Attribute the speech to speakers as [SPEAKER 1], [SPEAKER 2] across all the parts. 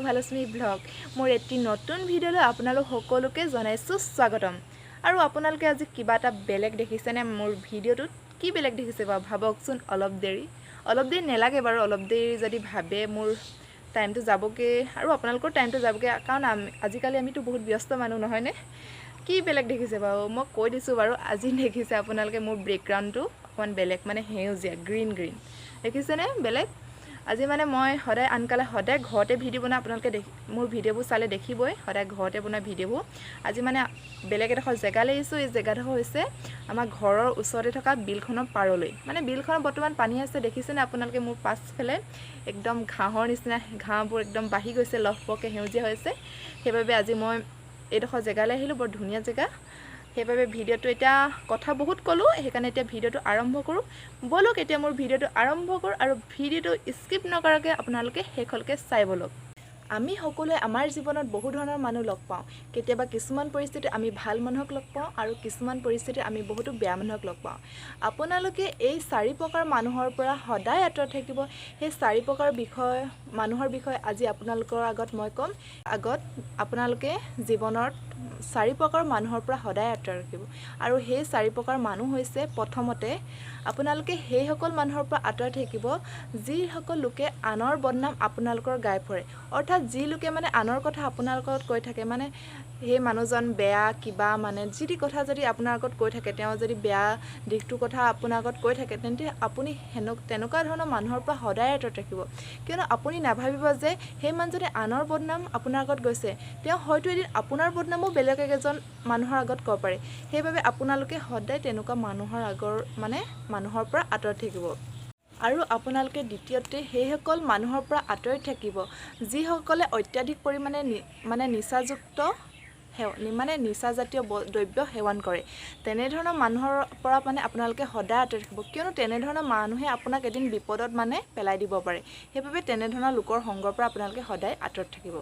[SPEAKER 1] subhalakhmi vlog মোৰ এটি নতুন ভিডিঅলৈ আপোনালোক সকলোকে জনাইছো স্বাগতম আৰু আপোনালোকে আজি কিবা এটা বেলেগ দেখিছেনে মোৰ ভিডিঅটোত কি বেলেগ দেখিছে বা ভাবকচোন অলপ দেৰি নেলাগে বাৰু অলপ দেৰি যদি ভাবে মোৰ টাইমটো যাবকে আৰু আপোনালোকৰ টাইমটো যাবকে কাৰণ আজিকালি আমিতো বহুত ব্যস্ত মানুহ নহয় নে কি বেলেগ দেখিছে বাৰু মই কৈ দিছো বাৰু আজি দেখিছে আপোনালোকে মোৰ ব্যাকগ্ৰাউণ্ডটো অকমান বেলেগ মানে হেউজিয়া গ্ৰীন দেখিছেনে বেলেগ আজি মানে মই সদায় আনকালে সদায় ঘৰতে ভিডিও বনা আপোনালোকে মোৰ ভিডিওবোৰ চালে দেখিবই সদায় ঘৰতে বনা ভিডিওবোৰ আজি মানে বেলেগ এটা জেগা লৈছো এই জেগাটো হৈছে আমাৰ ঘৰৰ ওচৰতে থকা বিলখনৰ পাৰলৈ মানে বিলখনৰ বৰ্তমান পানী আছে দেখিছেনে আপোনালোকে মোৰ পাছফালে একদম ঘাঁহৰ নিচিনা ঘাঁহবোৰ একদম বাঢ়ি গৈছে লহপকে হেউজিয়া হৈছে সেইবাবে আজি মই এইডোখৰ জেগালৈ আহিলো বৰ ধুনীয়া জেগা সেইবাবে ভিডিওটো এটা কথা বহুত কলো সেইকাৰণে এতিয়া ভিডিওটো আৰম্ভ কৰো বলক এতিয়া মোৰ ভিডিওটো আৰম্ভ কৰো আৰু ভিডিওটো স্কিপ নকৰাকৈ আপোনালোকে শেষলৈকে চাই বলক আমি সকলোৱে আমাৰ জীৱনত বহু ধৰণৰ মানুহ লগ পাওঁ কেতিয়াবা কিছুমান পৰিস্থিতি আমি ভাল মানুহক লগ পাওঁ আৰু কিছুমান পৰিস্থিতি আমি বহুতো বেয়া মানুহক লগ পাওঁ আপোনালোকে এই চাৰি প্ৰকাৰ মানুহৰ পৰা সদায় আঁতৰত থাকিব সেই চাৰি প্ৰকাৰ মানুহৰ বিষয়ে আজি আপোনালোকৰ আগত মই ক'ম আগত আপোনালোকে জীৱনত চাৰি প্ৰকাৰ মানুহৰ পৰা সদায় আঁতৰত থাকিব আৰু সেই চাৰি প্ৰকাৰ মানুহ হৈছে প্ৰথমতে আপোনালোকে সেই সকল মানুহৰ পৰা আঁতৰত থাকিব যি সকল লোকে আনৰ বদনাম আপোনালোকৰ গায় ফুৰে অৰ্থাৎ যি লোকে মানে আনৰ কথা আপোনালোকৰ কৈ থাকে মানে সেই মানুহজন বেয়া কিবা মানে যি কথা যদি আপোনাৰ আগত কৈ থাকে তেওঁ যদি বেয়া দিশটোৰ কথা আপোনাৰ আগত কৈ থাকে তেন্তে আপুনি তেনেকুৱা ধৰণৰ মানুহৰ পৰা সদায় আঁতৰত ৰাখিব কিয়নো আপুনি নাভাবিব যে সেই মানুহজনে আনৰ বদনাম আপোনাৰ আগত গৈছে তেওঁ হয়তো এদিন আপোনাৰ বদনামো বেলেগ এজন মানুহৰ আগত ক'ব পাৰে সেইবাবে আপোনালোকে সদায় তেনেকুৱা মানুহৰ পৰা আঁতৰত থাকিব আৰু আপোনালোকে দ্বিতীয়তে সেই সকল মানুহৰ পৰা আঁতৰি থাকিব যিসকলে অত্যাধিক পৰিমাণে নিচাযুক্ত নিচাজাতীয় দ্ৰব্য সেৱন কৰে তেনেধৰণৰ মানুহৰ পৰা আপোনালোকে সদায় আঁতৰি থাকিব কিয়নো তেনেধৰণৰ মানুহে আপোনাক এদিন বিপদত পেলাই দিব পাৰে সেইবাবে তেনেধৰণৰ লোকৰ সংগৰ পৰা আপোনালোকে সদায় আঁতৰত থাকিব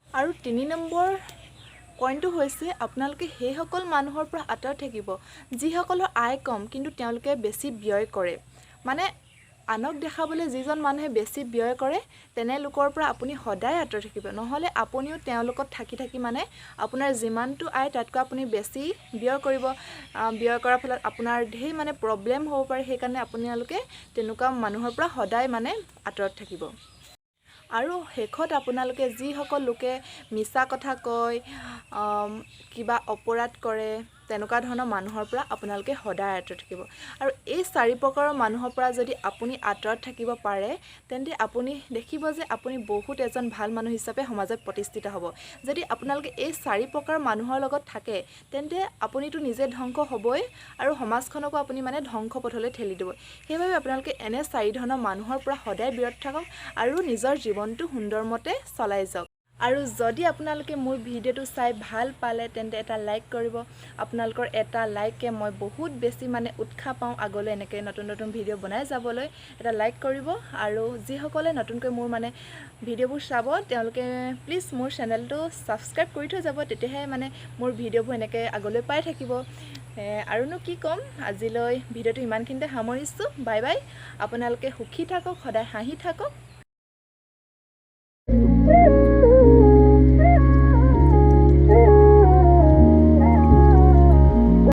[SPEAKER 1] আৰু 3 নম্বৰ পইণ্টটো হৈছে আপোনালোকে সেই সকল মানুহৰ পৰা আঁতৰত থাকিব যিসকলৰ আয় কম কিন্তু তেওঁলোকে বেছি ব্যয় কৰে মানে আনক দেখাবলৈ যিজন মানুহে বেছি ব্যয় কৰে তেনে লোকৰ পৰা আপুনি সদায় আঁতৰত থাকিব নহলে আপুনিও তেওঁলোকত থাকি আপোনাৰ যিমানটো আয় তাতকৈ আপুনি বেছি ব্যয় কৰিব ব্যয় কৰাৰ ফলত আপোনাৰ ঢেৰ প্ৰব্লেম হ'ব পাৰে সেইকাৰণে আপোনালোকে তেনেকুৱা মানুহৰ পৰা সদায় আঁতৰত থাকিব আৰু শেষত আপোনালোকে যিসকল লোকে মিছা কথা কয় কিবা অপৰাধ কৰে তেনেকুৱা ধৰণৰ মানুহৰ পৰা আপোনালোকে সদায় আঁতৰত থাকিব আৰু এই চাৰি প্ৰকাৰৰ মানুহৰ পৰা যদি আপুনি আঁতৰত থাকিব পাৰে তেন্তে আপুনি দেখিব যে আপুনি বহুত এজন ভাল মানুহ হিচাপে সমাজত প্ৰতিষ্ঠিত হ'ব যদি আপোনালোকে এই চাৰি প্ৰকাৰ মানুহৰ লগত থাকে তেন্তে আপুনিতো নিজে ধ্বংস হ'বই আৰু সমাজখনকো আপুনি ধ্বংস পথলৈ ঠেলি দিব সেইবাবে আপোনালোকে এনে চাৰি ধৰণৰ মানুহৰ পৰা সদায় বিৰত থাকক আৰু নিজৰ জীৱনটো সুন্দৰমতে চলাই যাওক আৰু যদি আপোনালোকে মোৰ ভিডিওটো চাই ভাল পালে তেন্তে এটা লাইক কৰিব আপোনালোকৰ এটা লাইকে মই বহুত বেছি উৎসাহ পাওঁ আগলৈ এনেকৈ নতুন ভিডিও বনাই যাবলৈ এটা লাইক কৰিব আৰু যিসকলে নতুনকৈ মোৰ ভিডিওবোৰ চাব তেওঁলোকে প্লিজ মোৰ চেনেলটো সাবস্ক্ৰাইব কৰি থৈ যাব তেতিয়াহে মোৰ ভিডিওবোৰ এনেকৈ আগলৈ পাই থাকিব আৰুনো কি ক'ম আজিলৈ ভিডিওটো ইমানখিনিতে সামৰিছোঁ বাই বাই আপোনালোকে সুখী থাকক সদায় হাঁহি থাকক